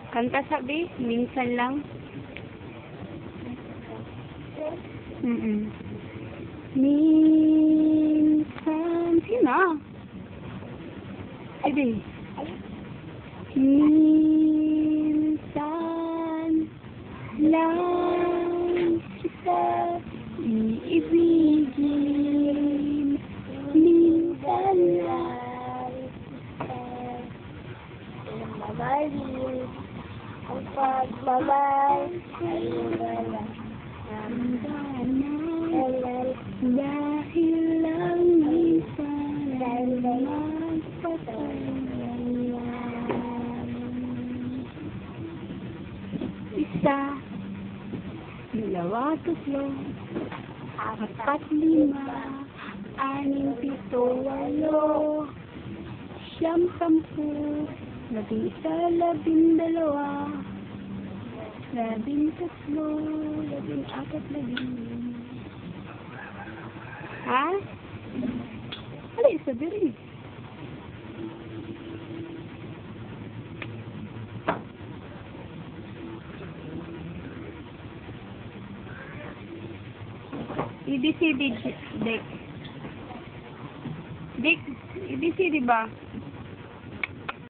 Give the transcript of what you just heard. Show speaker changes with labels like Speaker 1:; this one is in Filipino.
Speaker 1: Kanta sabi, minsan lang. Minsan. Sino? Sige. Minsan lang kita iibigin. Minsan lang kita mamahalin. Ang pagmamahal ay walang hangganan. Dahil lang minsan magpapalaman. Isa, dalawa, tatlo, apat, lima, anim, pito, walo, siyam, sampu, 11, 12, 13, 14, 15. Ha? Ano isa diri? ABCD, Dick. Dick, ABCD ba?